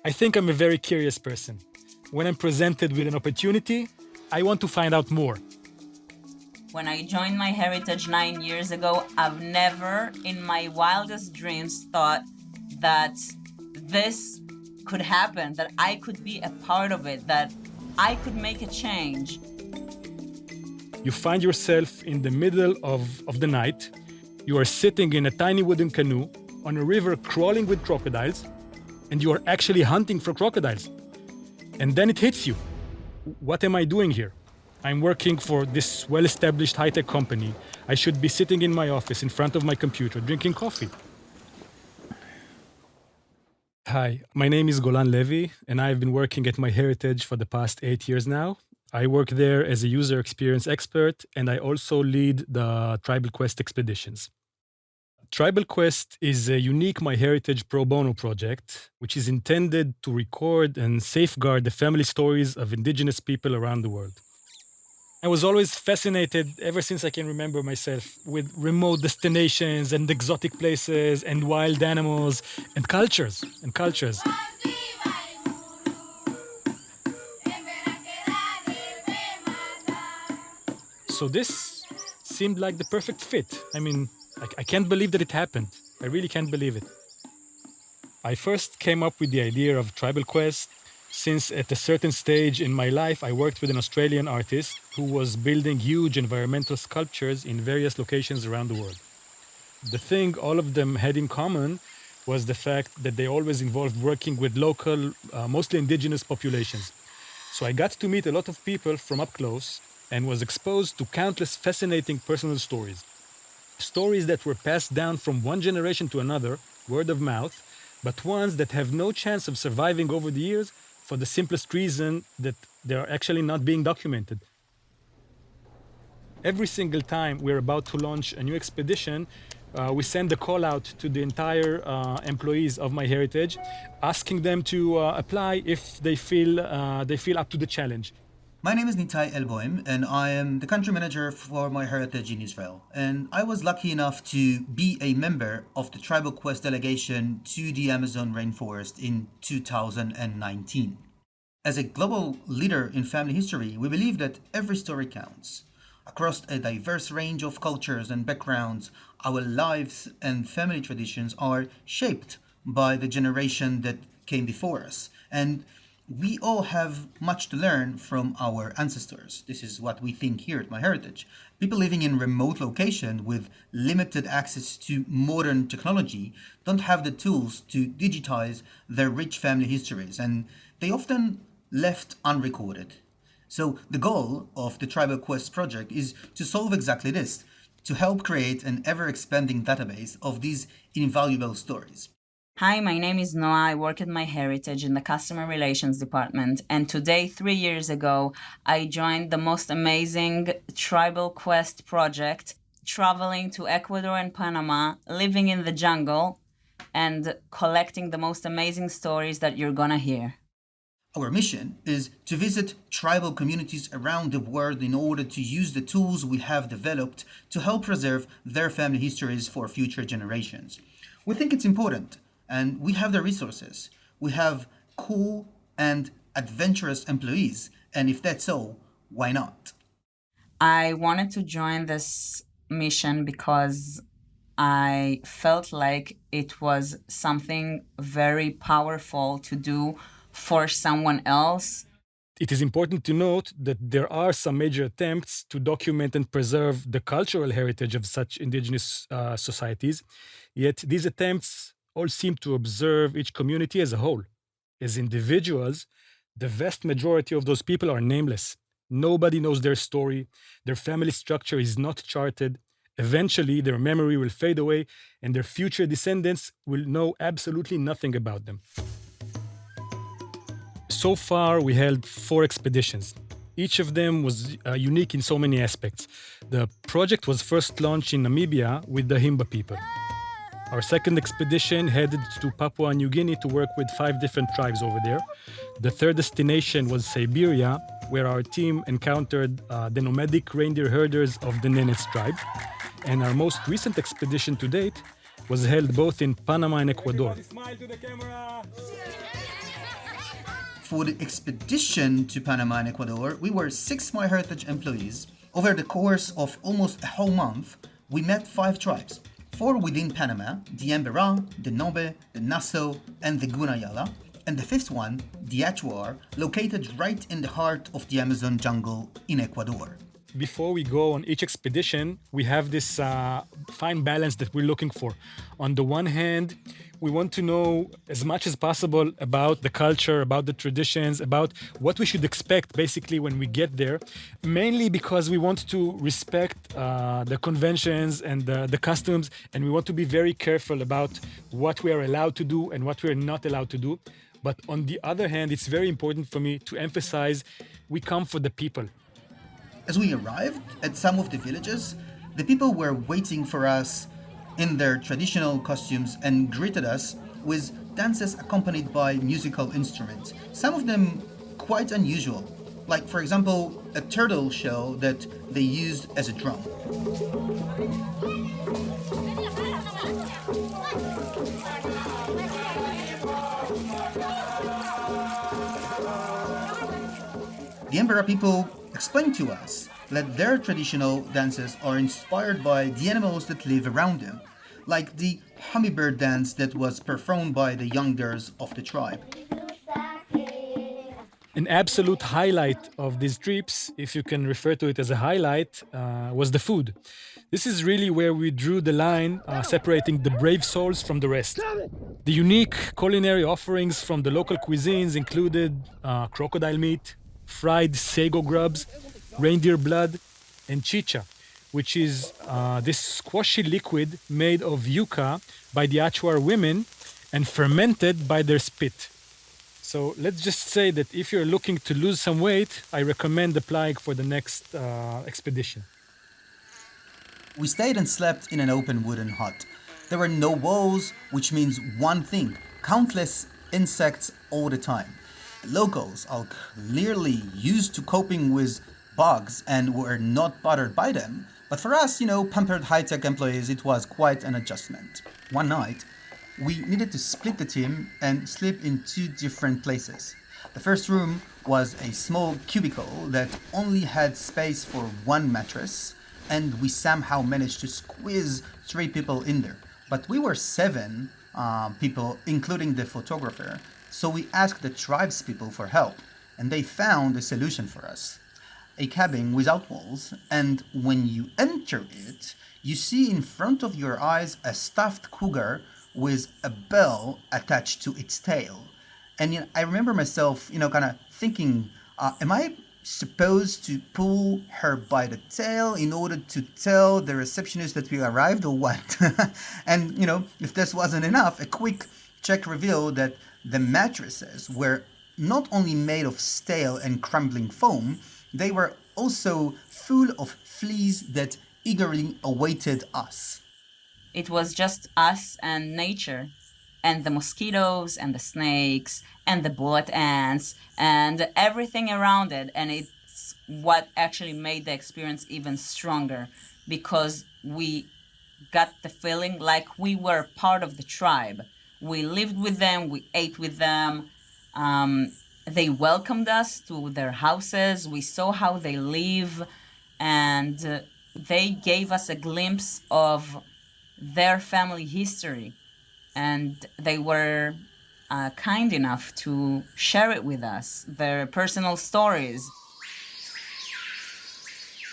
I think I'm a very curious person. When I'm presented with an opportunity, I want to find out more. When I joined MyHeritage 9 years ago, I've never in my wildest dreams thought that this could happen, that I could be a part of it, that I could make a change. You find yourself in the middle of the night. You are sitting in a tiny wooden canoe on a river crawling with crocodiles, and you are actually hunting for crocodiles. And then it hits you. What am I doing here? I'm working for this well-established high-tech company. I should be sitting in my office in front of my computer drinking coffee. Hi, my name is Golan Levy, and I've been working at MyHeritage for the past 8 years now. I work there as a user experience expert, and I also lead the Tribal Quest expeditions. Tribal Quest is a unique MyHeritage pro bono project, which is intended to record and safeguard the family stories of Indigenous people around the world. I was always fascinated, ever since I can remember myself, with remote destinations and exotic places and wild animals and cultures. So this seemed like the perfect fit. I mean, I can't believe that it happened. I really can't believe it. I first came up with the idea of Tribal Quest since at a certain stage in my life, I worked with an Australian artist who was building huge environmental sculptures in various locations around the world. The thing all of them had in common was the fact that they always involved working with local, mostly indigenous populations. So I got to meet a lot of people from up close and was exposed to countless fascinating personal stories. Stories that were passed down from one generation to another, word of mouth, but ones that have no chance of surviving over the years for the simplest reason that they are actually not being documented. Every single time we're about to launch a new expedition, we send a call out to the entire employees of MyHeritage, asking them to apply if they feel up to the challenge. My name is Nitai Elboim, and I am the country manager for MyHeritage in Israel. And I was lucky enough to be a member of the Tribal Quest delegation to the Amazon rainforest in 2019. As a global leader in family history, we believe that every story counts. Across a diverse range of cultures and backgrounds, our lives and family traditions are shaped by the generation that came before us. And we all have much to learn from our ancestors. This is what we think here at MyHeritage. People living in remote locations with limited access to modern technology don't have the tools to digitize their rich family histories, and they often left unrecorded. So the goal of the Tribal Quest project is to solve exactly this, to help create an ever-expanding database of these invaluable stories. Hi, my name is Noah. I work at MyHeritage in the Customer Relations Department. And today, 3 years ago, I joined the most amazing Tribal Quest project, traveling to Ecuador and Panama, living in the jungle, and collecting the most amazing stories that you're gonna hear. Our mission is to visit tribal communities around the world in order to use the tools we have developed to help preserve their family histories for future generations. We think it's important, and we have the resources. We have cool and adventurous employees, and if that's so, why not? I wanted to join this mission because I felt like it was something very powerful to do for someone else. It is important to note that there are some major attempts to document and preserve the cultural heritage of such indigenous societies, yet these attempts all seem to observe each community as a whole. As individuals, the vast majority of those people are nameless. Nobody knows their story, their family structure is not charted. Eventually, their memory will fade away, and their future descendants will know absolutely nothing about them. So far, we held 4 expeditions. Each of them was unique in so many aspects. The project was first launched in Namibia with the Himba people. Our second expedition headed to Papua New Guinea to work with 5 different tribes over there. The third destination was Siberia, where our team encountered the nomadic reindeer herders of the Nenets tribe. And our most recent expedition to date was held both in Panama and Ecuador. For the expedition to Panama and Ecuador, we were 6 MyHeritage employees. Over the course of almost a whole month, we met 5 tribes. 4 within Panama, the Embera, the Nobe, the Nassau, and the Gunayala, and the 5th one, the Achuar, located right in the heart of the Amazon jungle in Ecuador. Before we go on each expedition, we have this fine balance that we're looking for. On the one hand, we want to know as much as possible about the culture, about the traditions, about what we should expect basically when we get there, mainly because we want to respect the conventions and the customs, and we want to be very careful about what we are allowed to do and what we are not allowed to do. But on the other hand, it's very important for me to emphasize we come for the people. As we arrived at some of the villages, the people were waiting for us in their traditional costumes and greeted us with dances accompanied by musical instruments, some of them quite unusual, like, for example, a turtle shell that they used as a drum. The Embera people explained to us that their traditional dances are inspired by the animals that live around them, like the hummingbird dance that was performed by the young girls of the tribe. An absolute highlight of these trips, if you can refer to it as a highlight, was the food. This is really where we drew the line separating the brave souls from the rest. The unique culinary offerings from the local cuisines included crocodile meat, fried sago grubs, reindeer blood, and chicha, which is this squashy liquid made of yucca by the Achuar women and fermented by their spit. So let's just say that if you're looking to lose some weight, I recommend applying for the next expedition. We stayed and slept in an open wooden hut. There were no walls, which means one thing: countless insects all the time. Locals are clearly used to coping with bugs and were not bothered by them, but for us, pampered high-tech employees, it was quite an adjustment. One night, we needed to split the team and sleep in 2 different places. The first room was a small cubicle that only had space for 1 mattress, and we somehow managed to squeeze 3 people in there. But we were 7 people, including the photographer, so we asked the tribe's people for help, and they found a solution for us. A cabin without walls, and when you enter it, you see in front of your eyes a stuffed cougar with a bell attached to its tail. And I remember myself, kind of thinking, am I supposed to pull her by the tail in order to tell the receptionist that we arrived, or what? And, if this wasn't enough, a quick check revealed that the mattresses were not only made of stale and crumbling foam, they were also full of fleas that eagerly awaited us. It was just us and nature, and the mosquitoes and the snakes and the bullet ants and everything around it. And it's what actually made the experience even stronger, because we got the feeling like we were part of the tribe. We lived with them, we ate with them. They welcomed us to their houses. We saw how they live, and they gave us a glimpse of their family history. And they were kind enough to share it with us, their personal stories.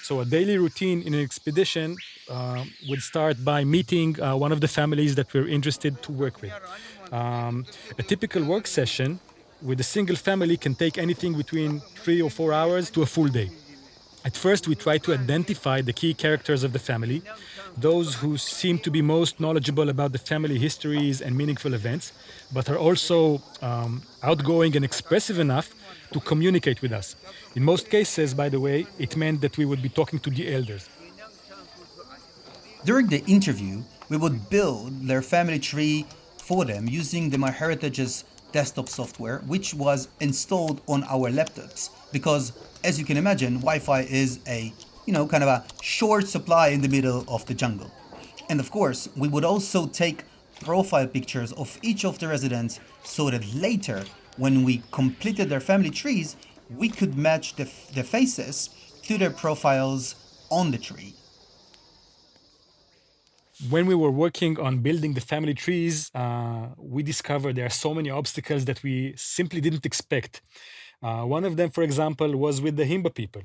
So a daily routine in an expedition would start by meeting one of the families that we're interested to work with. A typical work session with a single family can take anything between 3 or 4 hours to a full day. At first, we try to identify the key characters of the family, those who seem to be most knowledgeable about the family histories and meaningful events, but are also outgoing and expressive enough to communicate with us. In most cases, by the way, it meant that we would be talking to the elders. During the interview, we would build their family tree for them using the MyHeritage's desktop software, which was installed on our laptops, because, as you can imagine, Wi-Fi is a, kind of a short supply in the middle of the jungle. And of course, we would also take profile pictures of each of the residents so that later When we completed their family trees, we could match the faces to their profiles on the tree. When we were working on building the family trees, we discovered there are so many obstacles that we simply didn't expect. One of them, for example, was with the Himba people.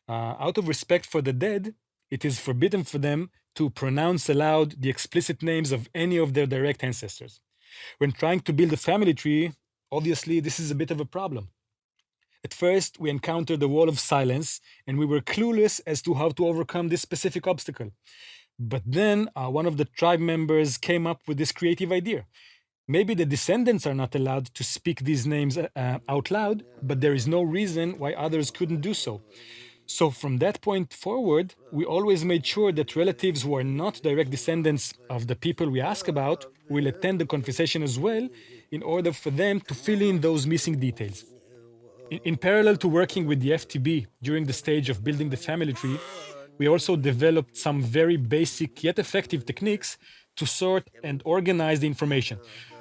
Out of respect for the dead, it is forbidden for them to pronounce aloud the explicit names of any of their direct ancestors. When trying to build a family tree, obviously, this is a bit of a problem. At first, we encountered a wall of silence, and we were clueless as to how to overcome this specific obstacle. But then one of the tribe members came up with this creative idea. Maybe the descendants are not allowed to speak these names out loud, but there is no reason why others couldn't do so. So from that point forward, we always made sure that relatives who are not direct descendants of the people we ask about will attend the conversation as well in order for them to fill in those missing details. In parallel to working with the FTB during the stage of building the family tree, we also developed some very basic yet effective techniques to sort and organize the information.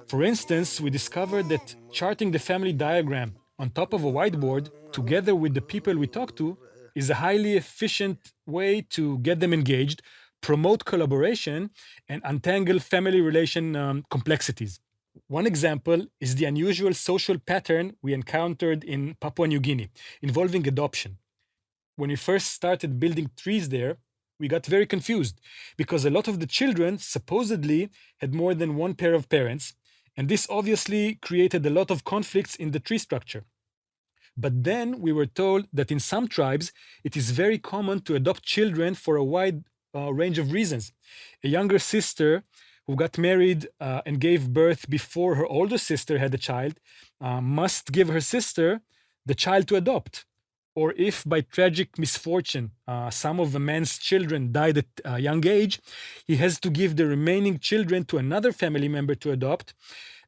For instance, we discovered that charting the family diagram on top of a whiteboard together with the people we talk to is a highly efficient way to get them engaged, promote collaboration, and untangle family relation complexities. One example is the unusual social pattern we encountered in Papua New Guinea involving adoption. When we first started building trees there, we got very confused because a lot of the children supposedly had more than one pair of parents, and this obviously created a lot of conflicts in the tree structure. But then we were told that in some tribes, it is very common to adopt children for a wide range of reasons. A younger sister who got married and gave birth before her older sister had a child must give her sister the child to adopt. Or if by tragic misfortune, some of a man's children died at a young age, he has to give the remaining children to another family member to adopt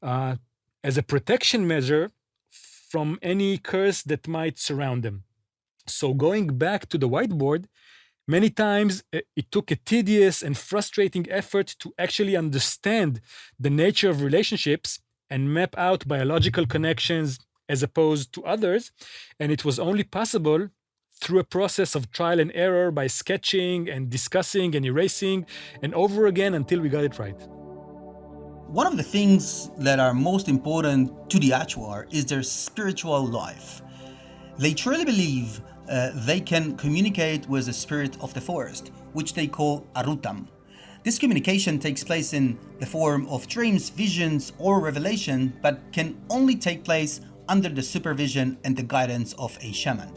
as a protection measure from any curse that might surround them. So going back to the whiteboard, many times it took a tedious and frustrating effort to actually understand the nature of relationships and map out biological connections as opposed to others. And it was only possible through a process of trial and error by sketching and discussing and erasing and over again until we got it right. One of the things that are most important to the Achuar is their spiritual life. They truly believe they can communicate with the spirit of the forest, which they call Arutam. This communication takes place in the form of dreams, visions, or revelation, but can only take place under the supervision and the guidance of a shaman.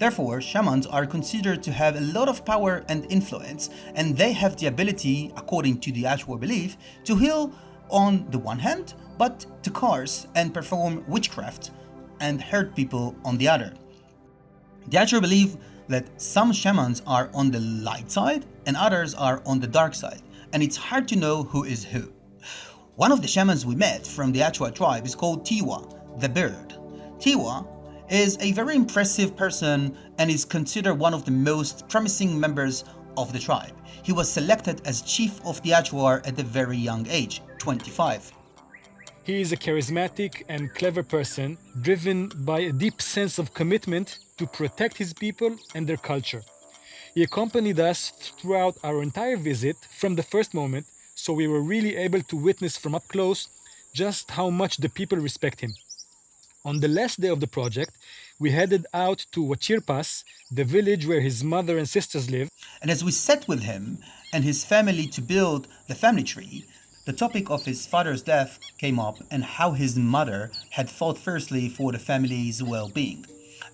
Therefore, shamans are considered to have a lot of power and influence, and they have the ability, according to the Achuar belief, to heal on the one hand, but to curse and perform witchcraft and hurt people on the other. The Achuar believe that some shamans are on the light side and others are on the dark side, and it's hard to know who is who. One of the shamans we met from the Achuar tribe is called Tiwa the Bird. Tiwa is a very impressive person and is considered one of the most promising members of the tribe. He was selected as chief of the Achuar at a very young age, 25. He is a charismatic and clever person, driven by a deep sense of commitment to protect his people and their culture. He accompanied us throughout our entire visit from the first moment, so we were really able to witness from up close just how much the people respect him. On the last day of the project, we headed out to Wachirpas, the village where his mother and sisters live. And as we sat with him and his family to build the family tree, the topic of his father's death came up and how his mother had fought fiercely for the family's well-being.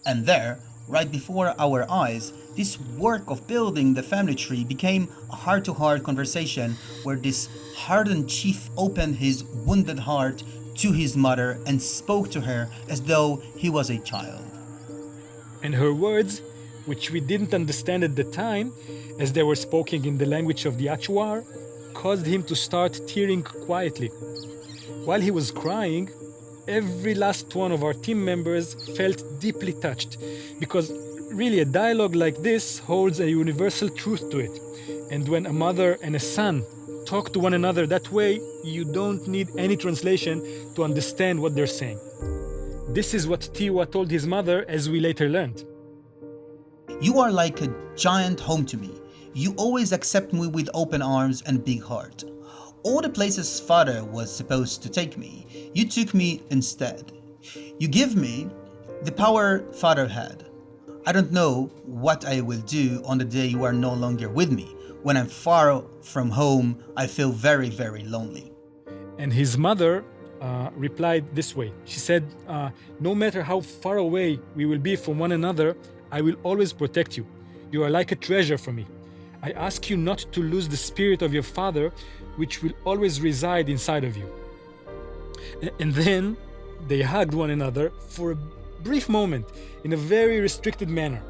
And there, right before our eyes, this work of building the family tree became a heart-to-heart conversation where this hardened chief opened his wounded heart to his mother and spoke to her as though he was a child. And her words, which we didn't understand at the time, as they were spoken in the language of the Achuar, caused him to start tearing quietly. While he was crying, every last one of our team members felt deeply touched, because really a dialogue like this holds a universal truth to it. And when a mother and a son talk to one another that way, you don't need any translation to understand what they're saying. This is what Tiwa told his mother, as we later learned. You are like a giant home to me. You always accept me with open arms and big heart. All the places father was supposed to take me, you took me instead. You give me the power father had. I don't know what I will do on the day you are no longer with me. When I'm far from home, I feel very, very lonely. And his mother replied this way. She said, no matter how far away we will be from one another, I will always protect you. You are like a treasure for me. I ask you not to lose the spirit of your father, which will always reside inside of you. And then they hugged one another for a brief moment in a very restricted manner.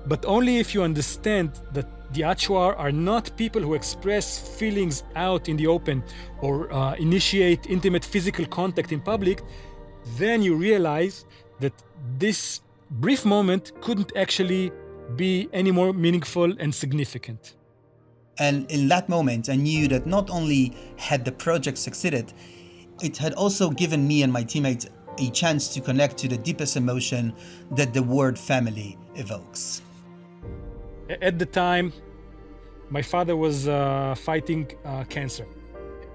But only if you understand that the Achuar are not people who express feelings out in the open or initiate intimate physical contact in public, then you realize that this brief moment couldn't actually be any more meaningful and significant. And in that moment, I knew that not only had the project succeeded, it had also given me and my teammates a chance to connect to the deepest emotion that the word family evokes. At the time, my father was fighting cancer,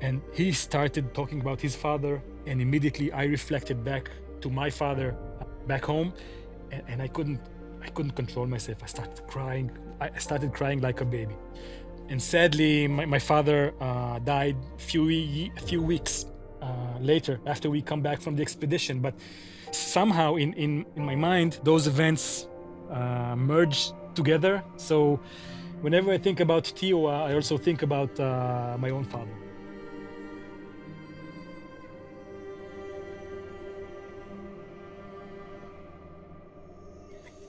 and he started talking about his father, and immediately I reflected back to my father back home, and I couldn't control myself. I started crying like a baby. And sadly, my father died a few weeks later after we come back from the expedition. But somehow in my mind, those events merged together. So whenever I think about Tiwa, I also think about my own father.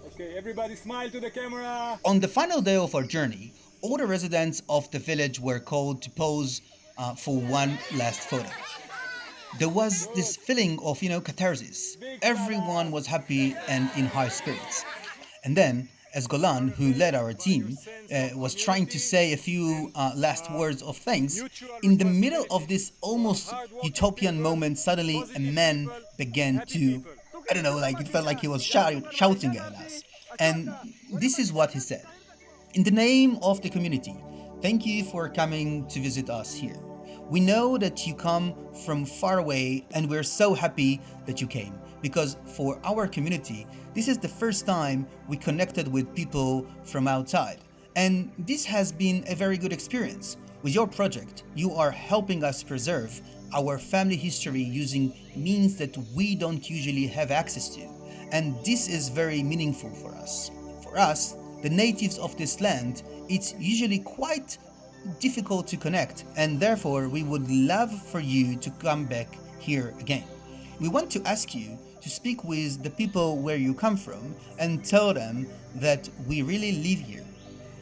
Okay, everybody smile to the camera. On the final day of our journey, all the residents of the village were called to pose for one last photo. There was this feeling of, catharsis. Everyone was happy and in high spirits. And then, as Golan, who led our team, was trying to say a few last words of thanks, in the middle of this almost utopian moment, suddenly a man began to, it felt like he was shouting at us. And this is what he said. In the name of the community, thank you for coming to visit us here. We know that you come from far away, and we're so happy that you came, because for our community, this is the first time we connected with people from outside. And this has been a very good experience. With your project, you are helping us preserve our family history using means that we don't usually have access to. And this is very meaningful for us. For us, the natives of this land, it's usually quite difficult to connect, and therefore we would love for you to come back here again. We want to ask you to speak with the people where you come from and tell them that we really live here.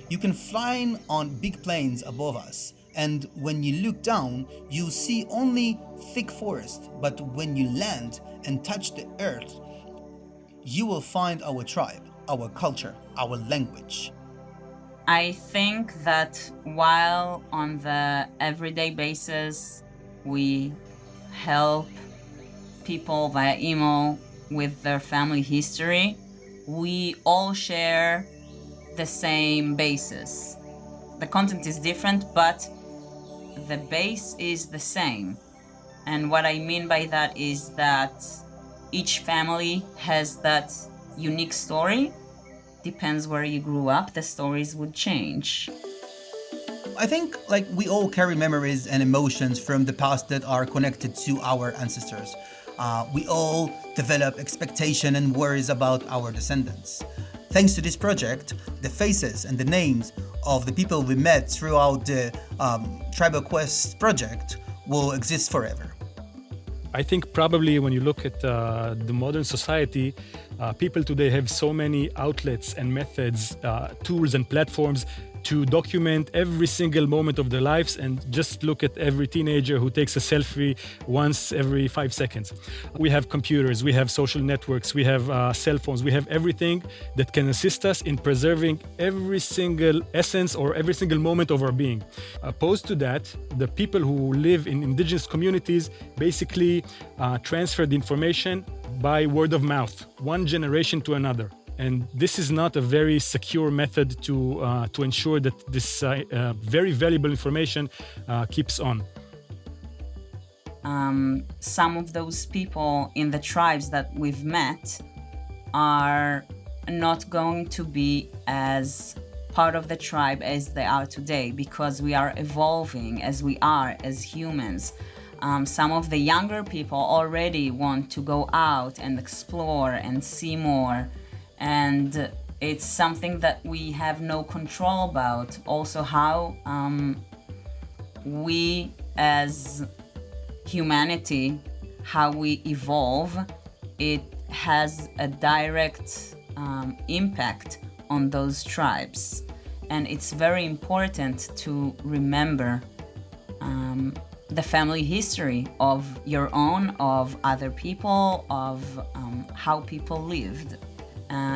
You can fly on big planes above us, and when you look down, you see only thick forest, but when you land and touch the earth, you will find our tribe, our culture, our language. I think that while on the everyday basis we help people via email with their family history, we all share the same basis. The content is different, but the base is the same. And what I mean by that is that each family has that unique story. Depends where you grew up, the stories would change. I think we all carry memories and emotions from the past that are connected to our ancestors. We all develop expectation and worries about our descendants. Thanks to this project, the faces and the names of the people we met throughout the Tribal Quest project will exist forever. I think probably when you look at the modern society, people today have so many outlets and methods, tools and platforms to document every single moment of their lives, and just look at every teenager who takes a selfie once every 5 seconds. We have computers, we have social networks, we have cell phones, we have everything that can assist us in preserving every single essence or every single moment of our being. Opposed to that, the people who live in indigenous communities basically transfer the information by word of mouth, one generation to another. And this is not a very secure method to ensure that this very valuable information keeps on. Some of those people in the tribes that we've met are not going to be as part of the tribe as they are today, because we are evolving as we are as humans. Some of the younger people already want to go out and explore and see more, and it's something that we have no control about. Also, how we as humanity, how we evolve, it has a direct impact on those tribes. And it's very important to remember the family history of your own, of other people, of how people lived.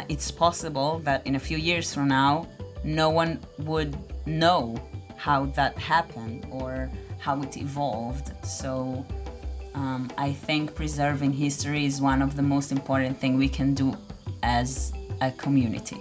It's possible that in a few years from now, no one would know how that happened or how it evolved. So I think preserving history is one of the most important things we can do as a community.